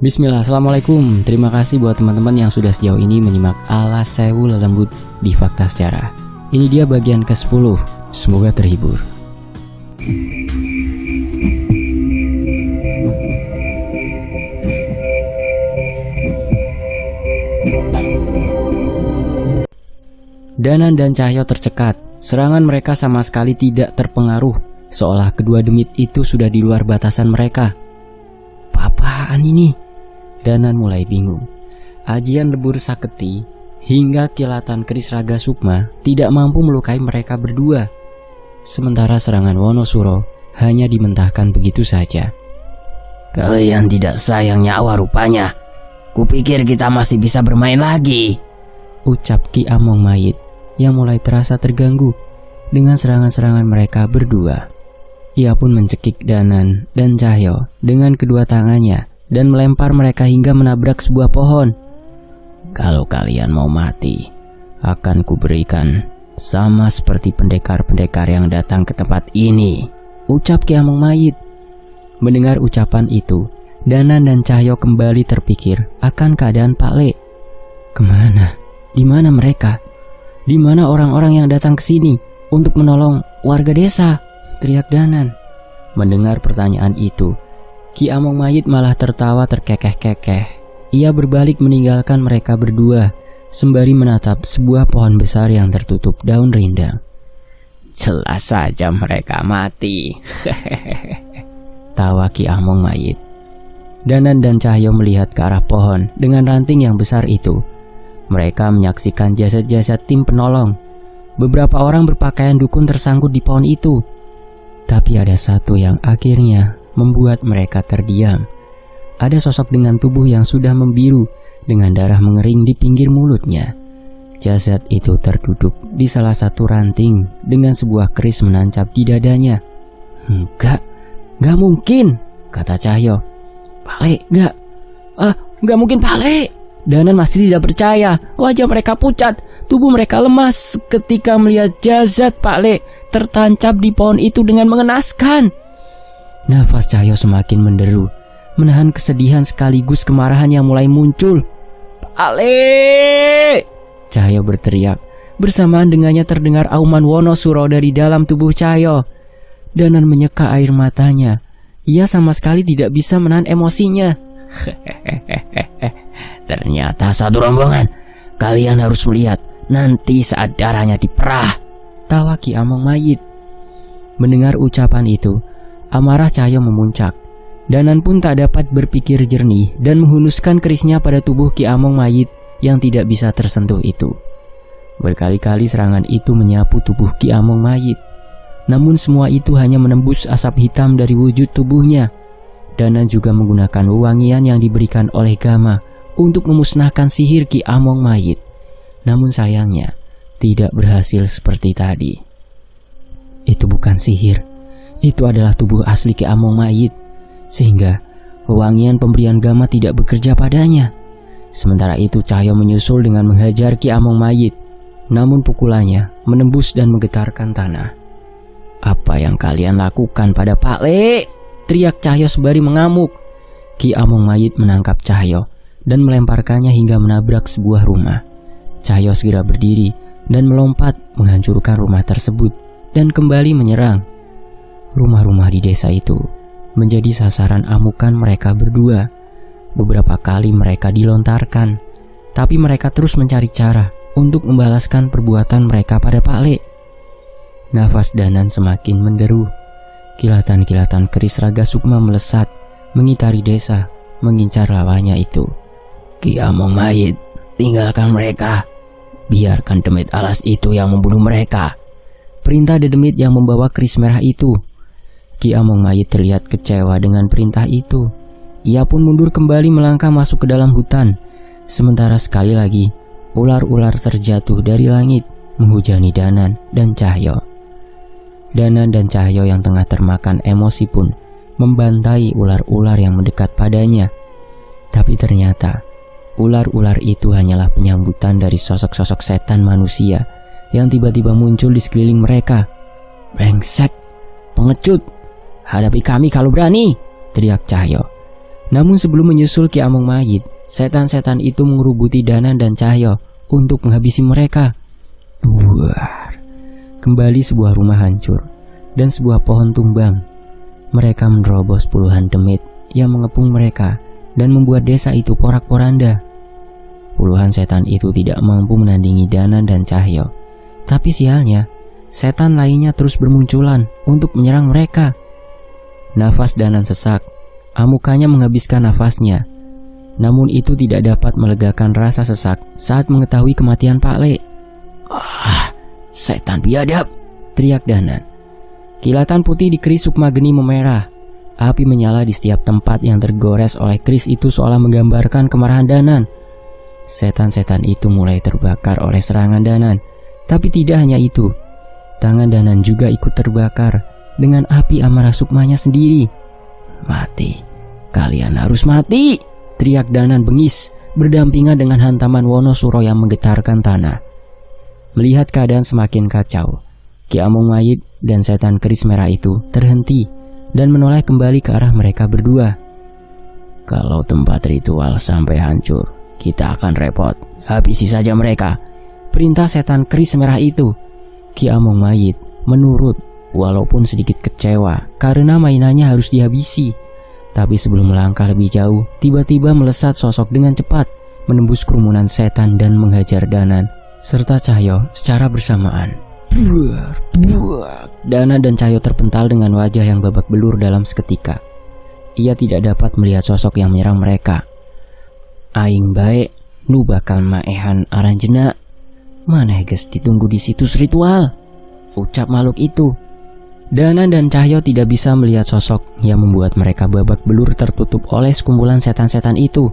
Bismillah, Assalamualaikum. Terima kasih buat teman-teman yang sudah sejauh ini menyimak Alas Sewu Lelembut di Fakta Sejarah. Ini dia bagian ke-10. Semoga terhibur. Danan dan Cahyo tercekat. Serangan mereka sama sekali tidak terpengaruh, seolah kedua demit itu sudah di luar batasan mereka. Apaan ini? Danan mulai bingung. Ajian lebur saketi hingga kilatan keris Raga Sukma tidak mampu melukai mereka berdua. Sementara serangan Wonosuro hanya dimentahkan begitu saja. Kalian tidak sayang nyawa rupanya. Kupikir kita masih bisa bermain lagi, ucap Ki Among Mayit yang mulai terasa terganggu dengan serangan-serangan mereka berdua. Ia pun mencekik Danan dan Cahyo dengan kedua tangannya dan melempar mereka hingga menabrak sebuah pohon. Kalau kalian mau mati, akan kuberikan sama seperti pendekar-pendekar yang datang ke tempat ini, ucap Ki Among Mayit. Mendengar ucapan itu, Danan dan Cahyo kembali terpikir akan keadaan Pak Le. Kemana? Di mana mereka? Di mana orang-orang yang datang ke sini untuk menolong warga desa? Teriak Danan. Mendengar pertanyaan itu, Ki Among Mayit malah tertawa terkekeh-kekeh. Ia berbalik meninggalkan mereka berdua, sembari menatap sebuah pohon besar yang tertutup daun rindang. Jelas saja mereka mati, tawa Ki Among Mayit. Danan dan Cahyo melihat ke arah pohon dengan ranting yang besar itu. Mereka menyaksikan jasad-jasad tim penolong. Beberapa orang berpakaian dukun tersangkut di pohon itu. Tapi ada satu yang akhirnya membuat mereka terdiam. Ada sosok dengan tubuh yang sudah membiru, dengan darah mengering di pinggir mulutnya. Jasad itu terduduk di salah satu ranting dengan sebuah keris menancap di dadanya. Enggak mungkin, kata Cahyo. Pak Le, enggak mungkin Pak Le. Danan masih tidak percaya. Wajah mereka pucat, tubuh mereka lemas ketika melihat jasad Pak Le tertancap di pohon itu dengan mengenaskan. Nafas Cahyo semakin menderu, menahan kesedihan sekaligus kemarahan yang mulai muncul. Pak Le! Cahyo berteriak. Bersamaan dengannya terdengar auman Wonosuro dari dalam tubuh Cahyo. Danan menyeka air matanya. Ia sama sekali tidak bisa menahan emosinya. Ternyata satu rombongan. Kalian harus melihat nanti saat darahnya diperah, tawa Ki Among Mayit. Mendengar ucapan itu, amarah Cahyo memuncak. Danan pun tak dapat berpikir jernih dan menghunuskan kerisnya pada tubuh Ki Among Mayit yang tidak bisa tersentuh itu. Berkali-kali serangan itu menyapu tubuh Ki Among Mayit. Namun semua itu hanya menembus asap hitam dari wujud tubuhnya. Danan juga menggunakan wewangian yang diberikan oleh Gama untuk memusnahkan sihir Ki Among Mayit. Namun sayangnya tidak berhasil seperti tadi. Itu bukan sihir. Itu adalah tubuh asli Ki Among Mayit, sehingga wewangian pemberian Gama tidak bekerja padanya. Sementara itu Cahyo menyusul dengan menghajar Ki Among Mayit. Namun pukulannya menembus dan menggetarkan tanah. Apa yang kalian lakukan pada Pak Le? Teriak Cahyo sembari mengamuk. Ki Among Mayit menangkap Cahyo dan melemparkannya hingga menabrak sebuah rumah. Cahyo segera berdiri dan melompat menghancurkan rumah tersebut dan kembali menyerang. Rumah-rumah di desa itu menjadi sasaran amukan mereka berdua. Beberapa kali mereka dilontarkan, tapi mereka terus mencari cara untuk membalaskan perbuatan mereka pada Pak Le. Nafas Danan semakin menderu. Kilatan-kilatan keris Raga Sukma melesat, mengitari desa, mengincar lawannya itu. Ki Among Mayit, tinggalkan mereka. Biarkan demit alas itu yang membunuh mereka, perintah demit yang membawa keris merah itu. Ki Among Mayit terlihat kecewa dengan perintah itu. Ia pun mundur kembali melangkah masuk ke dalam hutan. Sementara sekali lagi, ular-ular terjatuh dari langit, menghujani Danan dan Cahyo. Danan dan Cahyo yang tengah termakan emosi pun membantai ular-ular yang mendekat padanya. Tapi ternyata ular-ular itu hanyalah penyambutan dari sosok-sosok setan manusia yang tiba-tiba muncul di sekeliling mereka. Brengsek, pengecut, hadapi kami kalau berani, teriak Cahyo. Namun sebelum menyusul Ki Among Mayit, setan-setan itu mengerubuti Danan dan Cahyo untuk menghabisi mereka. Buar. Kembali sebuah rumah hancur dan sebuah pohon tumbang. Mereka menerobos puluhan demit yang mengepung mereka dan membuat desa itu porak-poranda. Puluhan setan itu tidak mampu menandingi Danan dan Cahyo. Tapi sialnya, setan lainnya terus bermunculan untuk menyerang mereka. Nafas Danan sesak, amukannya menghabiskan nafasnya. Namun itu tidak dapat melegakan rasa sesak saat mengetahui kematian Pak Le. Setan biadab, teriak Danan. Kilatan putih di keris Sukmageni memerah. Api menyala di setiap tempat yang tergores oleh keris itu seolah menggambarkan kemarahan Danan. Setan-setan itu mulai terbakar oleh serangan Danan. Tapi tidak hanya itu, tangan Danan juga ikut terbakar dengan api amarah sukmanya sendiri. Mati, kalian harus mati, teriak Danan bengis berdampingan dengan hantaman Wonosuro yang menggetarkan tanah. Melihat keadaan semakin kacau, Ki Among Mayit dan setan keris merah itu terhenti dan menoleh kembali ke arah mereka berdua. Kalau tempat ritual sampai hancur, kita akan repot. Habisi saja mereka, perintah setan keris merah itu. Ki Among Mayit menurut, walaupun sedikit kecewa karena mainannya harus dihabisi. Tapi sebelum melangkah lebih jauh, tiba-tiba melesat sosok dengan cepat, menembus kerumunan setan dan menghajar Danan serta Cahyo secara bersamaan. Buar, buar. Danan dan Cahyo terpental dengan wajah yang babak belur dalam seketika. Ia tidak dapat melihat sosok yang menyerang mereka. Aing bae, nu bakal maehan aranjena. Maneh geus ditunggu di situs ritual, ucap makhluk itu. Danan dan Cahyo tidak bisa melihat sosok yang membuat mereka babak belur tertutup oleh sekumpulan setan-setan itu.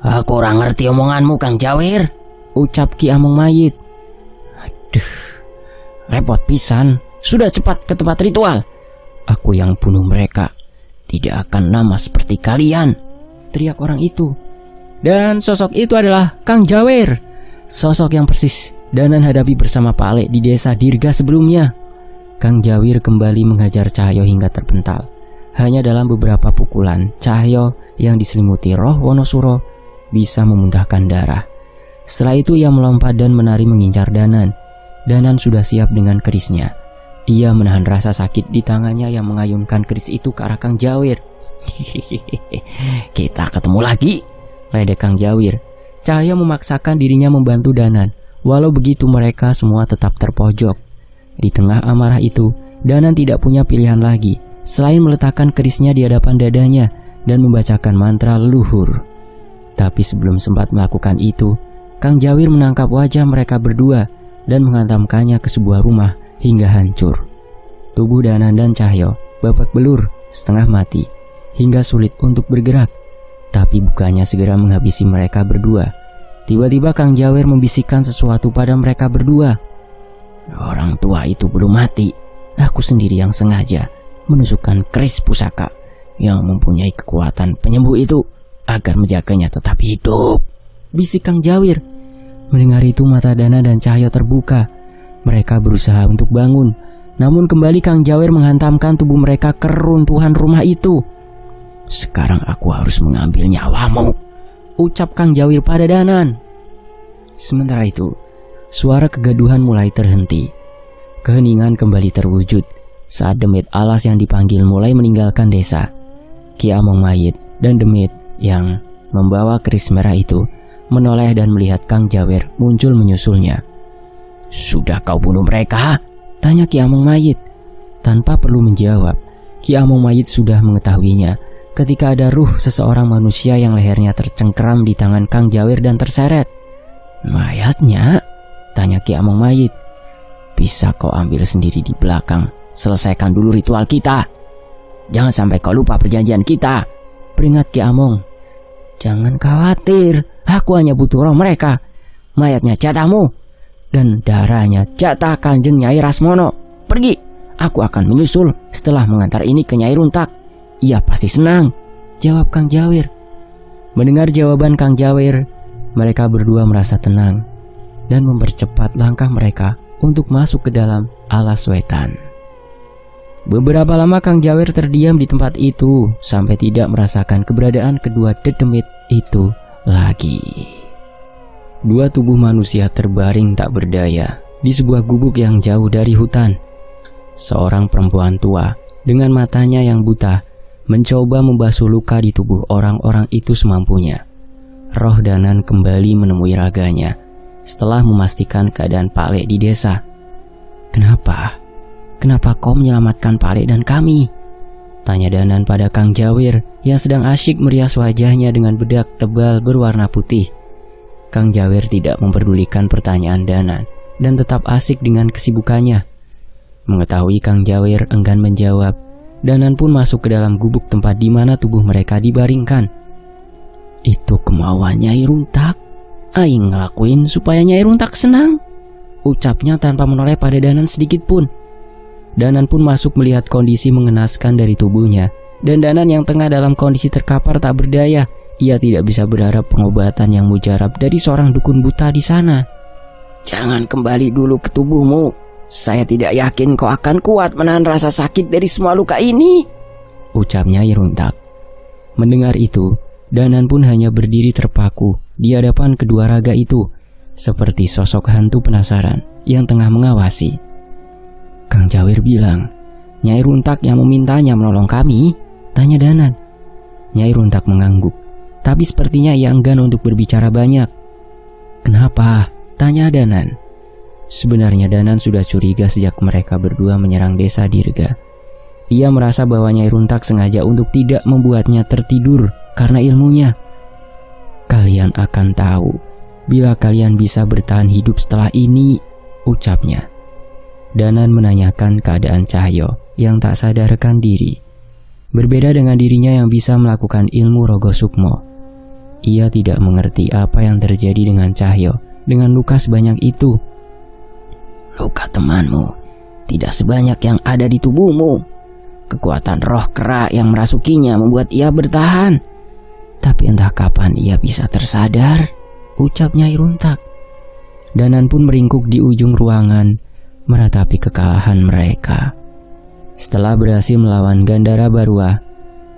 Aku kurang ngerti omonganmu, Kang Jawir, ucap Ki Among Mayit. Aduh, repot pisan. Sudah cepat ke tempat ritual. Aku yang bunuh mereka tidak akan lama seperti kalian, teriak orang itu. Dan sosok itu adalah Kang Jawir, sosok yang persis Danan hadapi bersama Pak Le di desa Dirga sebelumnya. Kang Jawir kembali menghajar Cahyo hingga terpental. Hanya dalam beberapa pukulan, Cahyo yang diselimuti roh Wonosuro bisa memuntahkan darah. Setelah itu ia melompat dan menari mengincar Danan. Danan sudah siap dengan kerisnya. Ia menahan rasa sakit di tangannya yang mengayunkan keris itu ke arah Kang Jawir. Kita ketemu lagi, ledek Kang Jawir. Cahyo memaksakan dirinya membantu Danan. Walau begitu mereka semua tetap terpojok. Di tengah amarah itu, Danan tidak punya pilihan lagi selain meletakkan kerisnya di hadapan dadanya dan membacakan mantra leluhur. Tapi sebelum sempat melakukan itu, Kang Jawir menangkap wajah mereka berdua dan menghantamkannya ke sebuah rumah hingga hancur. Tubuh Danan dan Cahyo babak belur, setengah mati, hingga sulit untuk bergerak. Tapi bukannya segera menghabisi mereka berdua. Tiba-tiba Kang Jawir membisikkan sesuatu pada mereka berdua. Orang tua itu belum mati. Aku sendiri yang sengaja menusukkan keris pusaka yang mempunyai kekuatan penyembuh itu agar menjaganya tetap hidup, bisik Kang Jawir. Mendengar itu mata Danan dan Cahyo terbuka. Mereka berusaha untuk bangun, namun kembali Kang Jawir menghantamkan tubuh mereka ke runtuhan rumah itu. Sekarang aku harus mengambil nyawamu, ucap Kang Jawir pada Danan. Sementara itu, suara kegaduhan mulai terhenti. Keheningan kembali terwujud saat demit alas yang dipanggil mulai meninggalkan desa. Ki Among Mayit dan demit yang membawa keris merah itu menoleh dan melihat Kang Jawir muncul menyusulnya. Sudah kau bunuh mereka? Tanya Ki Among Mayit. Tanpa perlu menjawab, Ki Among Mayit sudah mengetahuinya ketika ada ruh seseorang manusia yang lehernya tercengkeram di tangan Kang Jawir dan terseret. Mayatnya? Tanya Ki Among Mayit. Bisa kau ambil sendiri di belakang. Selesaikan dulu ritual kita. Jangan sampai kau lupa perjanjian kita, peringat Ki Among. Jangan khawatir, aku hanya butuh roh mereka. Mayatnya jatahmu dan darahnya jatah Kanjeng Nyai Rasmono. Pergi, aku akan menyusul setelah mengantar ini ke Nyai Runtak. Ia pasti senang, jawab Kang Jawir. Mendengar jawaban Kang Jawir, mereka berdua merasa tenang dan mempercepat langkah mereka untuk masuk ke dalam alas wetan. Beberapa lama Kang Jawer terdiam di tempat itu sampai tidak merasakan keberadaan kedua dedemit itu lagi. Dua tubuh manusia terbaring tak berdaya di sebuah gubuk yang jauh dari hutan. Seorang perempuan tua dengan matanya yang buta mencoba membasuh luka di tubuh orang-orang itu semampunya. Roh Danan kembali menemui raganya setelah memastikan keadaan Pak Lek di desa. Kenapa? Kenapa kau menyelamatkan Pak Lek dan kami? Tanya Danan pada Kang Jawer yang sedang asyik merias wajahnya dengan bedak tebal berwarna putih. Kang Jawer tidak memperdulikan pertanyaan Danan dan tetap asik dengan kesibukannya. Mengetahui Kang Jawer enggan menjawab, Danan pun masuk ke dalam gubuk tempat di mana tubuh mereka dibaringkan. Itu kemauan Nyai Runtak. Aing ngelakuin supaya Nyai Runtak senang, ucapnya tanpa menoleh pada Danan sedikit pun. Danan pun masuk melihat kondisi mengenaskan dari tubuhnya. Dan Danan yang tengah dalam kondisi terkapar tak berdaya. Ia tidak bisa berharap pengobatan yang mujarab dari seorang dukun buta di sana. Jangan kembali dulu ke tubuhmu. Saya tidak yakin kau akan kuat menahan rasa sakit dari semua luka ini, ucapnya Nyai Runtak. Mendengar itu, Danan pun hanya berdiri terpaku di hadapan kedua raga itu, seperti sosok hantu penasaran yang tengah mengawasi. Kang Jawer bilang, Nyai Runtak yang memintanya menolong kami? Tanya Danan. Nyai Runtak mengangguk, tapi sepertinya ia enggan untuk berbicara banyak. Kenapa? Tanya Danan. Sebenarnya Danan sudah curiga sejak mereka berdua menyerang desa Dirga. Ia merasa bahwa Nyai Runtak sengaja untuk tidak membuatnya tertidur karena ilmunya. Kalian akan tahu bila kalian bisa bertahan hidup setelah ini, ucapnya. Danan menanyakan keadaan Cahyo yang tak sadarkan diri. Berbeda dengan dirinya yang bisa melakukan ilmu Rogo Sukmo, ia tidak mengerti apa yang terjadi dengan Cahyo dengan luka sebanyak itu. Luka temanmu tidak sebanyak yang ada di tubuhmu. Kekuatan roh kera yang merasukinya membuat ia bertahan. Tapi entah kapan ia bisa tersadar, ucap Nyai Runtak. Danan pun meringkuk di ujung ruangan meratapi kekalahan mereka. Setelah berhasil melawan Gandara Barua,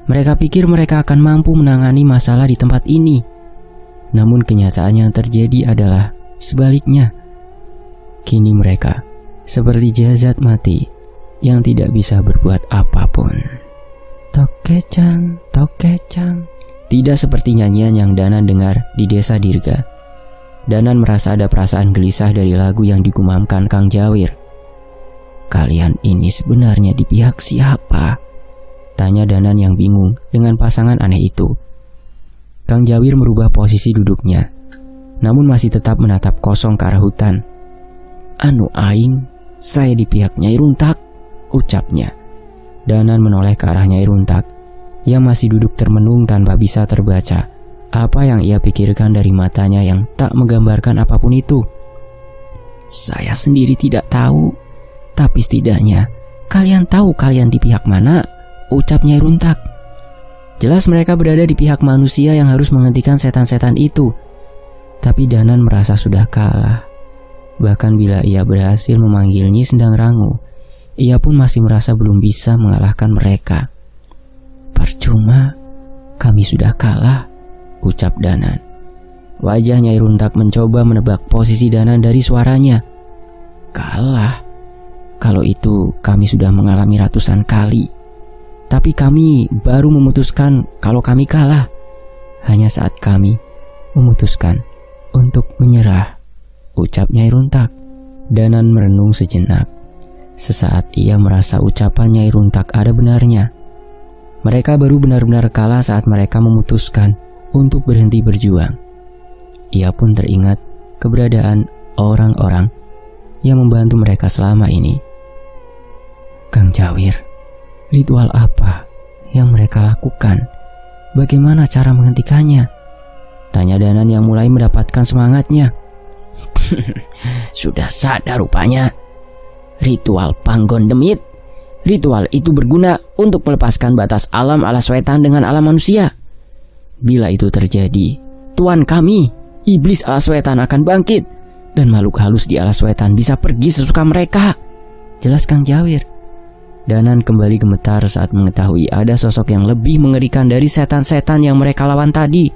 mereka pikir mereka akan mampu menangani masalah di tempat ini. Namun kenyataan yang terjadi adalah sebaliknya. Kini mereka seperti jasad mati yang tidak bisa berbuat apapun. Tokecang, Tokecang. Tidak seperti nyanyian yang Danan dengar di desa Dirga. Danan merasa ada perasaan gelisah dari lagu yang digumamkan Kang Jawer. Kalian ini sebenarnya di pihak siapa? Tanya Danan yang bingung dengan pasangan aneh itu. Kang Jawer merubah posisi duduknya, namun masih tetap menatap kosong ke arah hutan. Anu aing, saya di pihak Nyai Runtak, ucapnya. Danan menoleh ke arah Nyai Runtak yang masih duduk termenung tanpa bisa terbaca apa yang ia pikirkan dari matanya yang tak menggambarkan apapun itu. Saya sendiri tidak tahu, tapi setidaknya kalian tahu kalian di pihak mana, ucap Nyai Runtak. Jelas mereka berada di pihak manusia yang harus menghentikan setan-setan itu. Tapi Danan merasa sudah kalah. Bahkan bila ia berhasil memanggil Nyi Sendang Rangu, ia pun masih merasa belum bisa mengalahkan mereka. Percuma, kami sudah kalah, ucap Danan. Wajah Nyai Runtak mencoba menebak posisi Danan dari suaranya. Kalah? Kalau itu kami sudah mengalami ratusan kali. Tapi kami baru memutuskan kalau kami kalah hanya saat kami memutuskan untuk menyerah, ucap Nyai Runtak. Danan merenung sejenak. Sesaat ia merasa ucapan Nyai Runtak ada benarnya. Mereka baru benar-benar kalah saat mereka memutuskan untuk berhenti berjuang. Ia pun teringat keberadaan orang-orang yang membantu mereka selama ini. Kang Jawer, ritual apa yang mereka lakukan? Bagaimana cara menghentikannya? Tanya Danan yang mulai mendapatkan semangatnya. Sudah sadar rupanya. Ritual Panggon Demit. Ritual itu berguna untuk melepaskan batas alam alas wetan dengan alam manusia. Bila itu terjadi, Tuan kami, iblis alas wetan akan bangkit dan makhluk halus di alas wetan bisa pergi sesuka mereka. Jelas Kang Jawer. Danan kembali gemetar saat mengetahui ada sosok yang lebih mengerikan dari setan-setan yang mereka lawan tadi.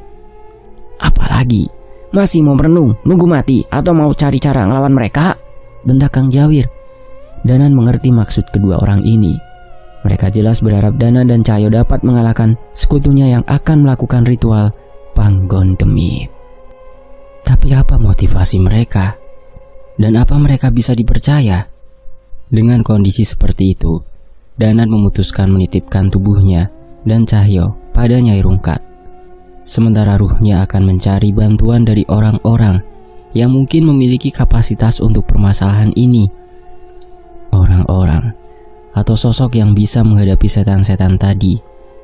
Apalagi, masih mau merenung, nunggu mati, atau mau cari cara ngelawan mereka? Bentak Kang Jawir. Danan mengerti maksud kedua orang ini. Mereka jelas berharap Danan dan Cahyo dapat mengalahkan sekutunya yang akan melakukan ritual Panggon Demit. Tapi apa motivasi mereka? Dan apa mereka bisa dipercaya? Dengan kondisi seperti itu, Danan memutuskan menitipkan tubuhnya dan Cahyo pada Nyai Rungkat. Sementara ruhnya akan mencari bantuan dari orang-orang yang mungkin memiliki kapasitas untuk permasalahan ini. Orang-orang atau sosok yang bisa menghadapi setan-setan tadi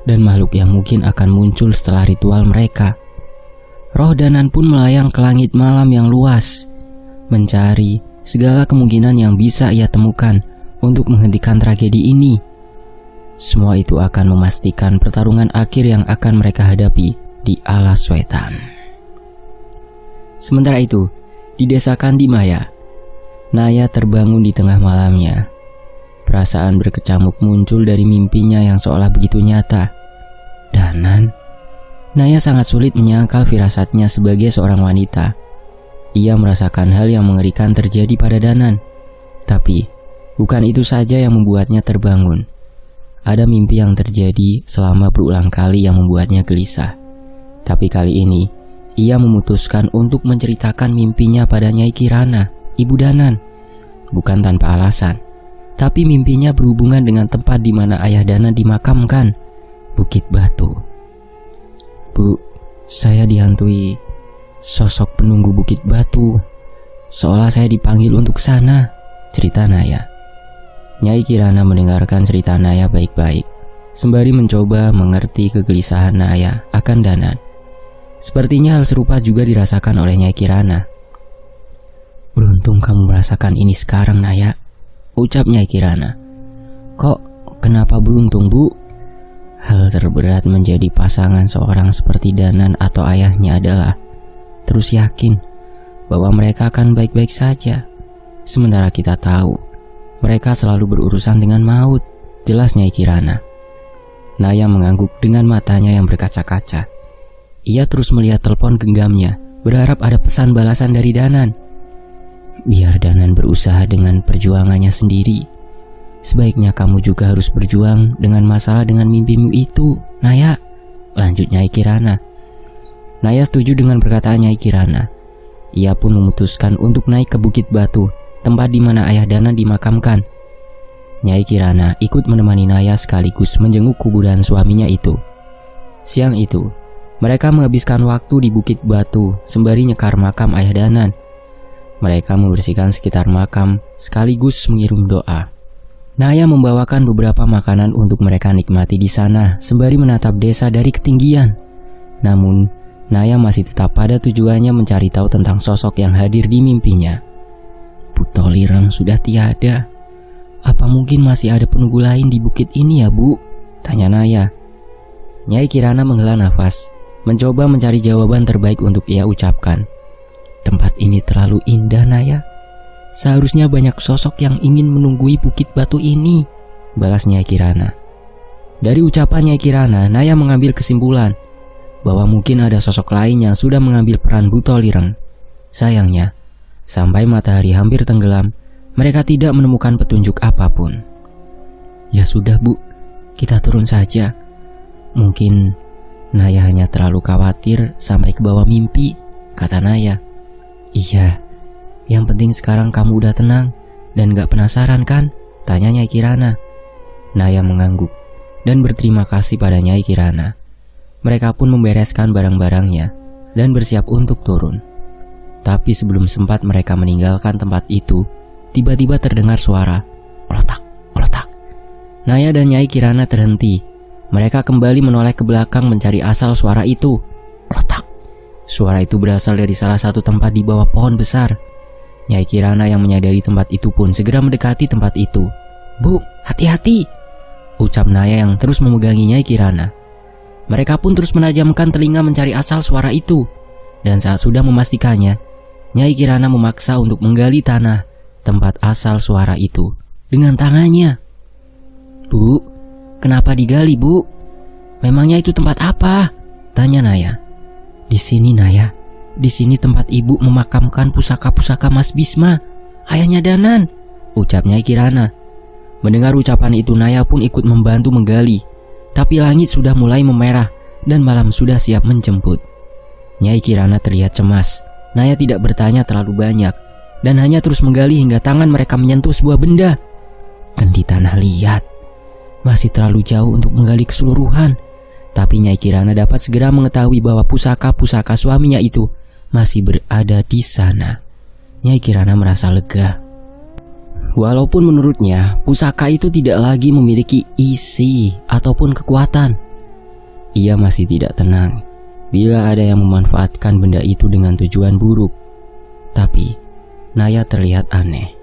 dan makhluk yang mungkin akan muncul setelah ritual mereka. Roh Danan pun melayang ke langit malam yang luas, mencari segala kemungkinan yang bisa ia temukan untuk menghentikan tragedi ini. Semua itu akan memastikan pertarungan akhir yang akan mereka hadapi di Alas Wetan. Sementara itu, di desa Kandimaya, Naya terbangun di tengah malamnya. Perasaan berkecamuk muncul dari mimpinya yang seolah begitu nyata. Danan, Naya sangat sulit menyangkal firasatnya sebagai seorang wanita. Ia merasakan hal yang mengerikan terjadi pada Danan. Tapi, bukan itu saja yang membuatnya terbangun. Ada mimpi yang terjadi selama berulang kali yang membuatnya gelisah. Tapi kali ini, ia memutuskan untuk menceritakan mimpinya pada Nyai Kirana, ibu Danan. Bukan tanpa alasan, tapi mimpinya berhubungan dengan tempat di mana ayah Danan dimakamkan, Bukit Batu. Bu, saya dihantui sosok penunggu Bukit Batu. Seolah saya dipanggil untuk sana, cerita Naya. Nyai Kirana mendengarkan cerita Naya baik-baik, sembari mencoba mengerti kegelisahan Naya akan Danan. Sepertinya hal serupa juga dirasakan oleh Nyai Kirana. Beruntung kamu merasakan ini sekarang, Naya, ucap Nyai Kirana. Kok kenapa beruntung, Bu? Hal terberat menjadi pasangan seorang seperti Danan atau ayahnya adalah terus yakin bahwa mereka akan baik-baik saja. Sementara kita tahu mereka selalu berurusan dengan maut, jelas Nyai Kirana. Naya mengangguk dengan matanya yang berkaca-kaca. Ia terus melihat telepon genggamnya, berharap ada pesan balasan dari Danan. Biar Danan berusaha dengan perjuangannya sendiri. Sebaiknya kamu juga harus berjuang dengan masalah dengan mimpimu itu, Naya, lanjut Nyai Kirana. Naya setuju dengan perkataan Nyai Kirana. Ia pun memutuskan untuk naik ke Bukit Batu, tempat di mana ayah Danan dimakamkan. Nyai Kirana ikut menemani Naya sekaligus menjenguk kuburan suaminya itu. Siang itu, mereka menghabiskan waktu di Bukit Batu sembari nyekar makam ayah Danan. Mereka membersihkan sekitar makam sekaligus mengirim doa. Naya membawakan beberapa makanan untuk mereka nikmati di sana sembari menatap desa dari ketinggian. Namun, Naya masih tetap pada tujuannya mencari tahu tentang sosok yang hadir di mimpinya. Butolireng sudah tiada. Apa mungkin masih ada penunggu lain di bukit ini ya, Bu? Tanya Naya. Nyai Kirana menghela nafas, mencoba mencari jawaban terbaik untuk ia ucapkan. Tempat ini terlalu indah, Naya. Seharusnya banyak sosok yang ingin menunggui Bukit Batu ini, balas Nyai Kirana. Dari ucapan Nyai Kirana, Naya mengambil kesimpulan bahwa mungkin ada sosok lain yang sudah mengambil peran Butolireng. Sayangnya, sampai matahari hampir tenggelam, mereka tidak menemukan petunjuk apapun. Ya sudah, Bu, kita turun saja. Mungkin Naya hanya terlalu khawatir sampai ke bawah mimpi, kata Naya. Iya, yang penting sekarang kamu udah tenang dan gak penasaran kan? Tanya Nyai Kirana. Naya mengangguk dan berterima kasih pada Nyai Kirana. Mereka pun membereskan barang-barangnya dan bersiap untuk turun. Tapi sebelum sempat mereka meninggalkan tempat itu, tiba-tiba terdengar suara klotak, klotak. Naya dan Nyai Kirana terhenti. Mereka kembali menoleh ke belakang mencari asal suara itu. Klotak. Suara itu berasal dari salah satu tempat di bawah pohon besar. Nyai Kirana yang menyadari tempat itu pun segera mendekati tempat itu. Bu, hati-hati, ucap Naya yang terus memegangi Nyai Kirana. Mereka pun terus menajamkan telinga mencari asal suara itu. Dan saat sudah memastikannya, Nyai Kirana memaksa untuk menggali tanah tempat asal suara itu dengan tangannya. Bu, kenapa digali, Bu? Memangnya itu tempat apa? Tanya Naya. Di sini, Naya. Di sini tempat ibu memakamkan pusaka-pusaka Mas Bisma, ayahnya Danan, ucap Nyai Kirana. Mendengar ucapan itu, Naya pun ikut membantu menggali. Tapi langit sudah mulai memerah dan malam sudah siap menjemput. Nyai Kirana terlihat cemas. Naya tidak bertanya terlalu banyak dan hanya terus menggali hingga tangan mereka menyentuh sebuah benda. Kendi tanah liat. Masih terlalu jauh untuk menggali keseluruhan. Tapi Nyai Kirana dapat segera mengetahui bahwa pusaka-pusaka suaminya itu masih berada di sana. Nyai Kirana merasa lega. Walaupun menurutnya pusaka itu tidak lagi memiliki isi ataupun kekuatan, ia masih tidak tenang bila ada yang memanfaatkan benda itu dengan tujuan buruk. Tapi Naya terlihat aneh.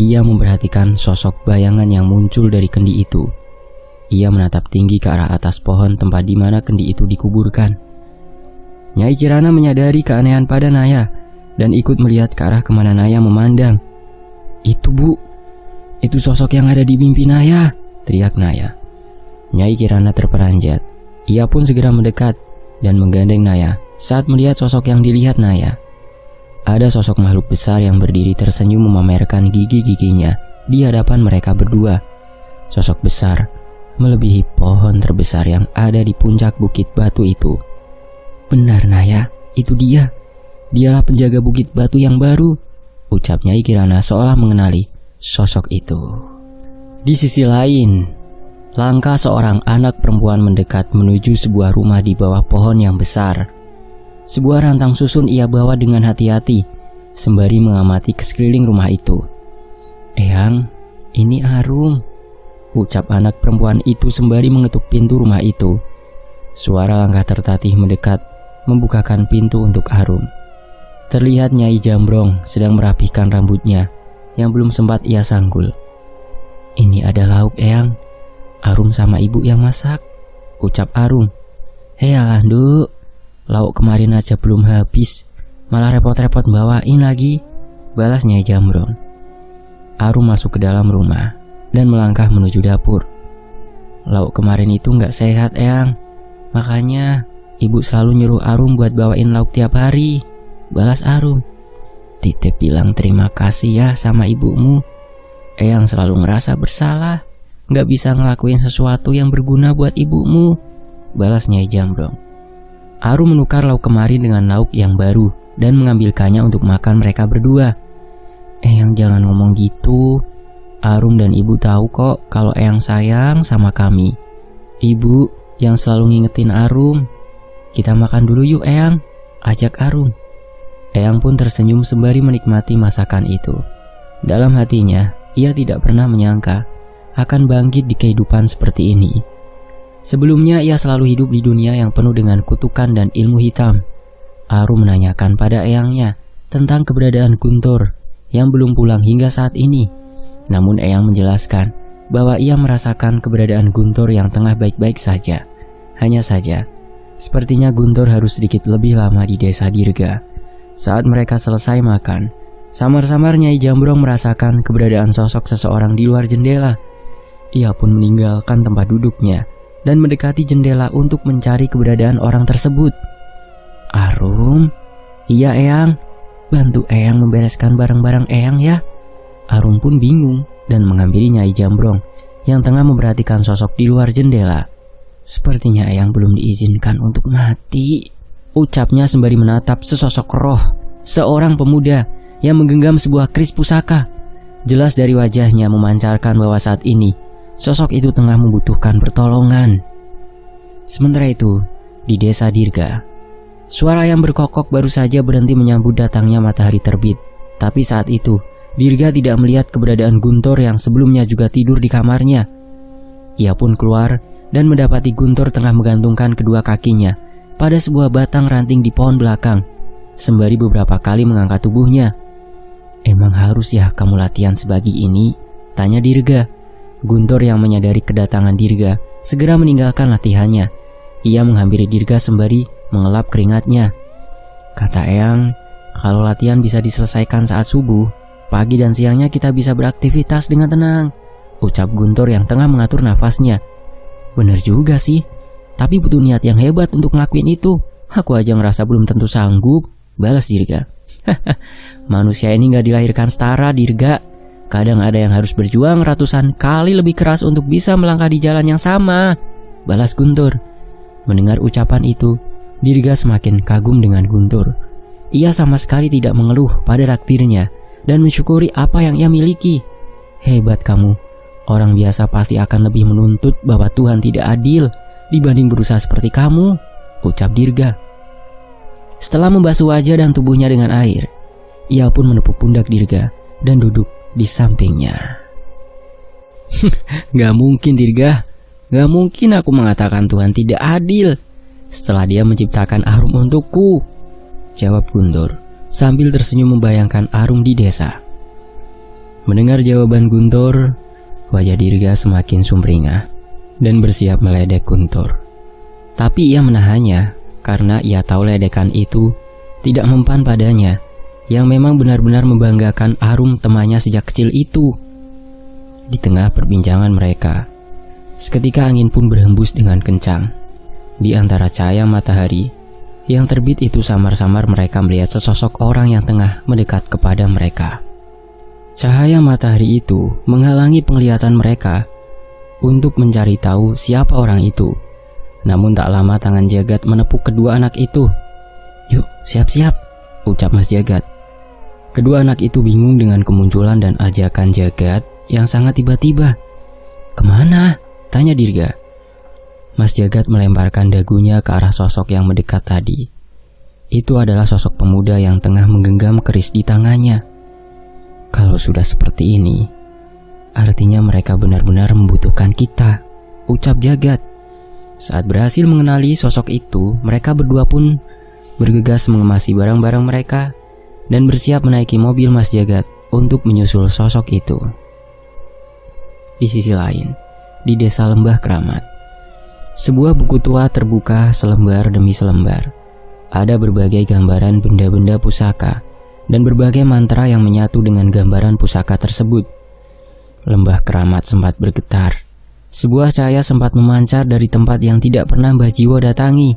Ia memperhatikan sosok bayangan yang muncul dari kendi itu. Ia menatap tinggi ke arah atas pohon tempat di mana kendi itu dikuburkan. Nyai Kirana menyadari keanehan pada Naya dan ikut melihat ke arah kemana Naya memandang. Itu, Bu, itu sosok yang ada di mimpi Naya, teriak Naya. Nyai Kirana terperanjat. Ia pun segera mendekat dan menggandeng Naya saat melihat sosok yang dilihat Naya. Ada sosok makhluk besar yang berdiri tersenyum memamerkan gigi-giginya di hadapan mereka berdua. Sosok besar melebihi pohon terbesar yang ada di puncak bukit batu itu. Benar, Naya, itu dia. Dialah penjaga bukit batu yang baru, ucap Nyai Kirana seolah mengenali sosok itu. Di sisi lain, langkah seorang anak perempuan mendekat menuju sebuah rumah di bawah pohon yang besar. Sebuah rantang susun ia bawa dengan hati-hati sembari mengamati ke sekeliling rumah itu. Eyang, ini Arum, ucap anak perempuan itu sembari mengetuk pintu rumah itu. Suara langkah tertatih mendekat membukakan pintu untuk Arum. Terlihat Nyai Jambrong sedang merapihkan rambutnya yang belum sempat ia sanggul. Ini ada lauk, Eyang. Arum sama ibu yang masak, ucap Arum. Heyalah, Nduk. Lauk kemarin aja belum habis, malah repot-repot bawain lagi, balas Nyai Jambrong. Arum masuk ke dalam rumah dan melangkah menuju dapur. Lauk kemarin itu gak sehat, Eyang. Makanya ibu selalu nyuruh Arum buat bawain lauk tiap hari, balas Arum. Titip bilang terima kasih ya sama ibumu. Eyang selalu ngerasa bersalah, gak bisa ngelakuin sesuatu yang berguna buat ibumu, balas Nyai Jambrong. Arum menukar lauk kemarin dengan lauk yang baru dan mengambilkannya untuk makan mereka berdua. Eyang jangan ngomong gitu. Arum dan ibu tahu kok kalau Eyang sayang sama kami. Ibu yang selalu ngingetin Arum. Kita makan dulu yuk, Eyang, ajak Arum. Eyang pun tersenyum sembari menikmati masakan itu. Dalam hatinya, ia tidak pernah menyangka akan bangkit di kehidupan seperti ini. Sebelumnya ia selalu hidup di dunia yang penuh dengan kutukan dan ilmu hitam. Arum menanyakan pada eyangnya tentang keberadaan Guntur yang belum pulang hingga saat ini. Namun eyang menjelaskan bahwa ia merasakan keberadaan Guntur yang tengah baik-baik saja. Hanya saja, sepertinya Guntur harus sedikit lebih lama di desa Dirga. Saat mereka selesai makan, samar-samar Nyai Jambrong merasakan keberadaan sosok seseorang di luar jendela. Ia pun meninggalkan tempat duduknya dan mendekati jendela untuk mencari keberadaan orang tersebut. Arum, iya Eyang, bantu Eyang membereskan barang-barang Eyang ya. Arum pun bingung dan menghampiri Nyai Jambrong yang tengah memperhatikan sosok di luar jendela. Sepertinya Eyang belum diizinkan untuk mati, ucapnya sembari menatap sesosok roh, seorang pemuda yang menggenggam sebuah keris pusaka. Jelas dari wajahnya memancarkan bahwa saat ini sosok itu tengah membutuhkan pertolongan. Sementara itu, di desa Dirga, suara yang berkokok baru saja berhenti menyambut datangnya matahari terbit. Tapi saat itu, Dirga tidak melihat keberadaan Guntur yang sebelumnya juga tidur di kamarnya. Ia pun keluar dan mendapati Guntur tengah menggantungkan kedua kakinya pada sebuah batang ranting di pohon belakang, sembari beberapa kali mengangkat tubuhnya. Emang harus ya kamu latihan sebagi ini? Tanya Dirga. Guntur yang menyadari kedatangan Dirga segera meninggalkan latihannya. Ia menghampiri Dirga sembari mengelap keringatnya. Kata Eyang, kalau latihan bisa diselesaikan saat subuh, pagi dan siangnya kita bisa beraktivitas dengan tenang, ucap Guntur yang tengah mengatur nafasnya. Bener juga sih, tapi butuh niat yang hebat untuk ngelakuin itu. Aku aja ngerasa belum tentu sanggup, balas Dirga. Manusia ini gak dilahirkan setara, Dirga. Kadang ada yang harus berjuang ratusan kali lebih keras untuk bisa melangkah di jalan yang sama, balas Guntur. Mendengar ucapan itu, Dirga semakin kagum dengan Guntur. Ia sama sekali tidak mengeluh pada takdirnya dan mensyukuri apa yang ia miliki. Hebat kamu. Orang biasa pasti akan lebih menuntut bahwa Tuhan tidak adil dibanding berusaha seperti kamu, ucap Dirga. Setelah membasuh wajah dan tubuhnya dengan air, ia pun menepuk pundak Dirga dan duduk di sampingnya. Gak mungkin Dirga, gak mungkin aku mengatakan Tuhan tidak adil setelah Dia menciptakan Arum untukku, jawab Guntur sambil tersenyum membayangkan Arum di desa. Mendengar jawaban Guntur, wajah Dirga semakin sumringah dan bersiap meledek Guntur. Tapi ia menahannya karena ia tahu ledekan itu tidak mempan padanya, yang memang benar-benar membanggakan Arum temannya sejak kecil itu. Di tengah perbincangan mereka, seketika angin pun berhembus dengan kencang. Di antara cahaya matahari yang terbit itu, samar-samar mereka melihat sesosok orang yang tengah mendekat kepada mereka. Cahaya matahari itu menghalangi penglihatan mereka untuk mencari tahu siapa orang itu. Namun tak lama tangan Jagat menepuk kedua anak itu. "Yuk, siap-siap," ucap Mas Jagat. Kedua anak itu bingung dengan kemunculan dan ajakan Jagat yang sangat tiba-tiba. "Kemana?" tanya Dirga. Mas Jagat melemparkan dagunya ke arah sosok yang mendekat tadi. Itu adalah sosok pemuda yang tengah menggenggam keris di tangannya. Kalau sudah seperti ini, artinya mereka benar-benar membutuhkan kita, ucap Jagat. Saat berhasil mengenali sosok itu, mereka berdua pun bergegas mengemasi barang-barang mereka dan bersiap menaiki mobil Mas Jagat untuk menyusul sosok itu. Di sisi lain, di desa Lembah Keramat, sebuah buku tua terbuka selembar demi selembar. Ada berbagai gambaran benda-benda pusaka dan berbagai mantra yang menyatu dengan gambaran pusaka tersebut. Lembah Keramat sempat bergetar. Sebuah cahaya sempat memancar dari tempat yang tidak pernah Mbah Jiwo datangi.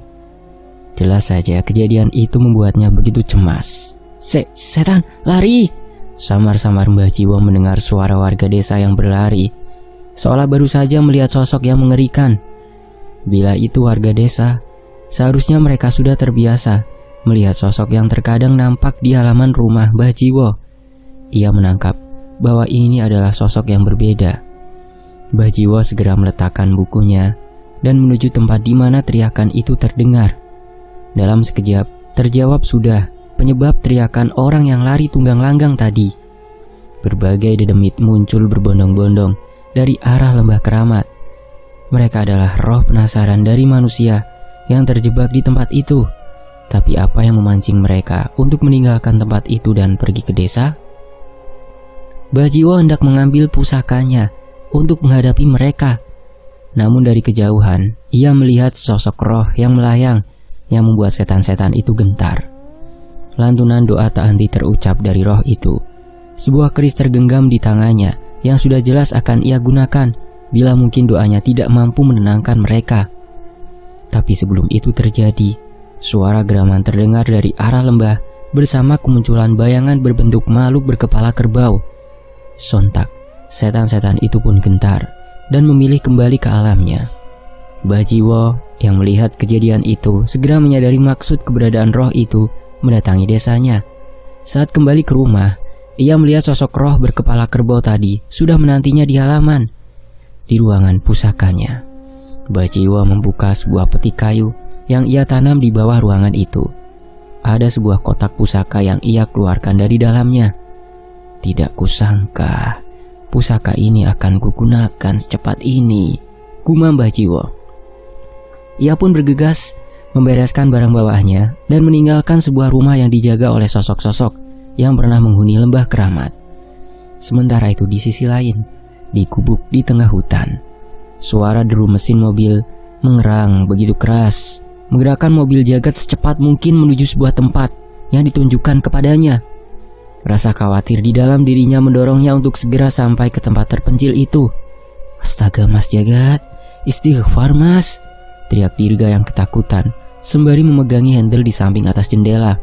Jelas saja kejadian itu membuatnya begitu cemas. Setan, lari! Samar-samar Mbah Jiwo mendengar suara warga desa yang berlari, seolah baru saja melihat sosok yang mengerikan. Bila itu warga desa, seharusnya mereka sudah terbiasa melihat sosok yang terkadang nampak di halaman rumah Mbah Jiwo. Ia menangkap bahwa ini adalah sosok yang berbeda. Mbah Jiwo segera meletakkan bukunya dan menuju tempat di mana teriakan itu terdengar. Dalam sekejap, terjawab sudah penyebab teriakan orang yang lari tunggang langgang tadi. Berbagai dedemit muncul berbondong-bondong dari arah Lembah Keramat. Mereka adalah roh penasaran dari manusia yang terjebak di tempat itu. Tapi apa yang memancing mereka untuk meninggalkan tempat itu dan pergi ke desa? Mbah Jiwo hendak mengambil pusakanya untuk menghadapi mereka. Namun dari kejauhan, ia melihat sosok roh yang melayang yang membuat setan-setan itu gentar. Lantunan doa tak henti terucap dari roh itu. Sebuah keris tergenggam di tangannya yang sudah jelas akan ia gunakan bila mungkin doanya tidak mampu menenangkan mereka. Tapi sebelum itu terjadi, suara geraman terdengar dari arah lembah bersama kemunculan bayangan berbentuk makhluk berkepala kerbau. Sontak, setan-setan itu pun gentar dan memilih kembali ke alamnya. Mbah Jiwo yang melihat kejadian itu segera menyadari maksud keberadaan roh itu mendatangi desanya. Saat kembali ke rumah, ia melihat sosok roh berkepala kerbau tadi sudah menantinya di halaman. Di ruangan pusakanya, Mbah Jiwo membuka sebuah peti kayu yang ia tanam di bawah ruangan itu. Ada sebuah kotak pusaka yang ia keluarkan dari dalamnya. Tidak kusangka pusaka ini akan kugunakan secepat ini, gumam Mbah Jiwo. Ia pun bergegas membereskan barang bawaannya dan meninggalkan sebuah rumah yang dijaga oleh sosok-sosok yang pernah menghuni Lembah Keramat. Sementara itu di sisi lain, di gubuk di tengah hutan, suara deru mesin mobil mengerang begitu keras, menggerakkan mobil Jagat secepat mungkin menuju sebuah tempat yang ditunjukkan kepadanya. Rasa khawatir di dalam dirinya mendorongnya untuk segera sampai ke tempat terpencil itu. Astaga Mas Jagat, istighfar Mas, teriak Dirga yang ketakutan sembari memegangi handle di samping atas jendela.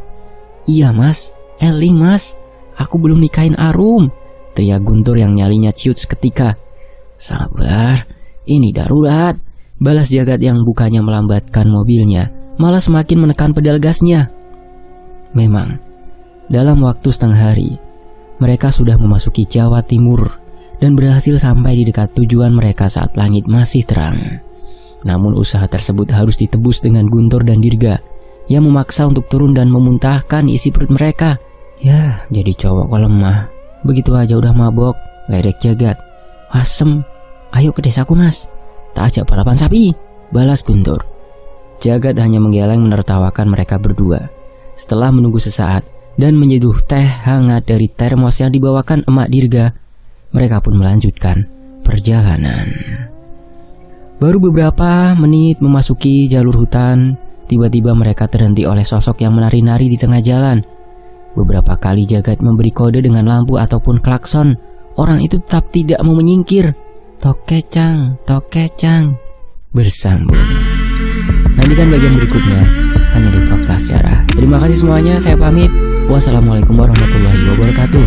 Iya Mas, Eling Mas, aku belum nikahin Arum, teriak Guntur yang nyalinya ciut seketika. Sabar, ini darurat, balas Jagat yang bukannya melambatkan mobilnya, malah semakin menekan pedal gasnya. Memang, dalam waktu setengah hari, mereka sudah memasuki Jawa Timur dan berhasil sampai di dekat tujuan mereka saat langit masih terang. Namun usaha tersebut harus ditebus dengan Guntur dan Dirga yang memaksa untuk turun dan memuntahkan isi perut mereka. Ya, jadi cowok kok lemah, begitu aja udah mabok, ledek Jagat. Asem, ayo ke desaku Mas, tak ajak balapan sapi, balas Guntur. Jagat hanya menggeleng menertawakan mereka berdua. Setelah menunggu sesaat dan menyeduh teh hangat dari termos yang dibawakan emak Dirga, mereka pun melanjutkan perjalanan. Baru beberapa menit memasuki jalur hutan, tiba-tiba mereka terhenti oleh sosok yang menari-nari di tengah jalan. Beberapa kali Jagat memberi kode dengan lampu ataupun klakson. Orang itu tetap tidak mau menyingkir. Tokecang, tokecang. Bersambung. Nantikan bagian berikutnya hanya di Fakta Sejarah. Terima kasih semuanya, saya pamit. Wassalamualaikum warahmatullahi wabarakatuh.